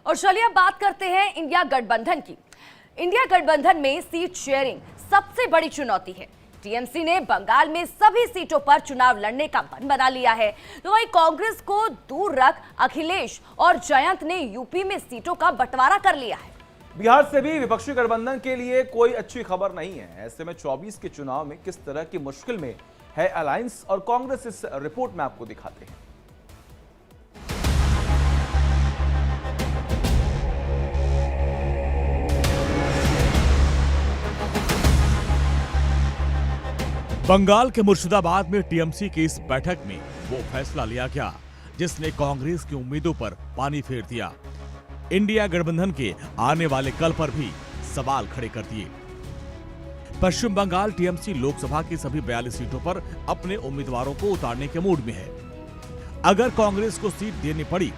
और चलिए अब बात करते हैं इंडिया गठबंधन की। इंडिया गठबंधन में सीट शेयरिंग सबसे बड़ी चुनौती है। टीएमसी ने बंगाल में सभी सीटों पर चुनाव लड़ने का मन बना लिया है, तो वहीं कांग्रेस को दूर रख अखिलेश और जयंत ने यूपी में सीटों का बंटवारा कर लिया है। बिहार से भी विपक्षी गठबंधन के लिए कोई अच्छी खबर नहीं है। ऐसे में 24 के चुनाव में किस तरह की मुश्किल में है अलायंस और कांग्रेस, इस रिपोर्ट में आपको दिखाते हैं। बंगाल के मुर्शिदाबाद में टीएमसी की इस बैठक में वो फैसला लिया गया जिसने कांग्रेस की उम्मीदों पर पानी फेर दिया। इंडिया गठबंधन के आने वाले कल पर भी सवाल खड़े कर दिए। पश्चिम बंगाल टीएमसी लोकसभा की सभी 42 सीटों पर अपने उम्मीदवारों को उतारने के मूड में है। अगर कांग्रेस को सीट देनी पड़ी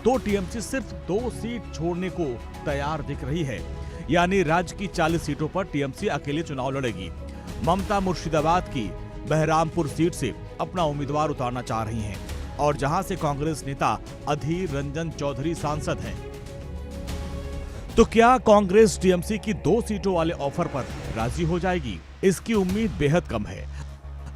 तो टीएमसी सिर्फ 2 सीट छोड़ने को तैयार दिख रही है, यानी राज्य की 40 सीटों पर टीएमसी अकेले चुनाव लड़ेगी। ममता मुर्शिदाबाद की बहरामपुर सीट से अपना उम्मीदवार उतारना चाह रही हैं और जहां से कांग्रेस नेता अधीर रंजन चौधरी सांसद हैं। तो क्या कांग्रेस टीएमसी की 2 सीटों वाले ऑफर पर राजी हो जाएगी? इसकी उम्मीद बेहद कम है।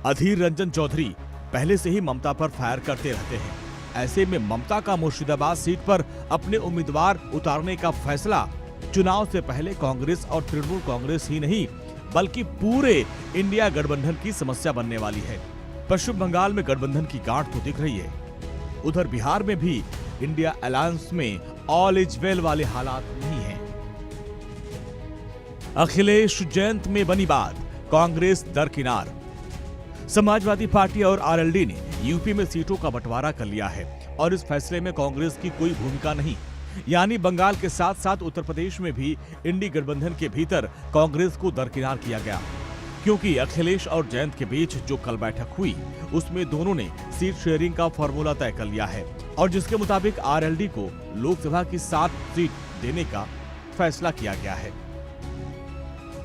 अधीर रंजन चौधरी पहले से ही ममता पर फायर करते रहते हैं। ऐसे में ममता का मुर्शिदाबाद सीट पर अपने उम्मीदवार उतारने का फैसला चुनाव से पहले कांग्रेस और तृणमूल कांग्रेस ही नहीं बल्कि पूरे इंडिया गठबंधन की समस्या बनने वाली है। पश्चिम बंगाल में गठबंधन की गांठ तो दिख रही है, उधर बिहार में भी इंडिया अलायंस में ऑल इज वेल वाले हालात नहीं हैं। अखिलेश जयंत में बनी बात, कांग्रेस दरकिनार। समाजवादी पार्टी और आरएलडी ने यूपी में सीटों का बंटवारा कर लिया है और इस फैसले में कांग्रेस की कोई भूमिका नहीं। यानी बंगाल के साथ साथ उत्तर प्रदेश में भी इंडी गठबंधन के भीतर कांग्रेस को दरकिनार किया गया, क्योंकि अखिलेश और जयंत के बीच जो कल बैठक हुई उसमें दोनों ने सीट शेयरिंग का फॉर्मूला तय कर लिया है और जिसके मुताबिक आरएलडी को लोकसभा की 7 सीट देने का फैसला किया गया है।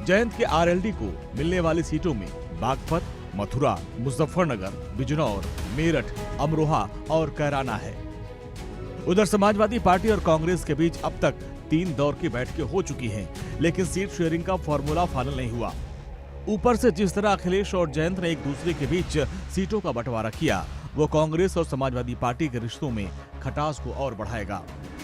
जयंत के आरएलडी को मिलने वाली सीटों में बागपत, मथुरा, मुजफ्फरनगर, बिजनौर, मेरठ, अमरोहा और कैराना है। उधर समाजवादी पार्टी और कांग्रेस के बीच अब तक 3 दौर की बैठकें हो चुकी हैं, लेकिन सीट शेयरिंग का फॉर्मूला फाइनल नहीं हुआ। ऊपर से जिस तरह अखिलेश और जयंत ने एक दूसरे के बीच सीटों का बंटवारा किया, वो कांग्रेस और समाजवादी पार्टी के रिश्तों में खटास को और बढ़ाएगा।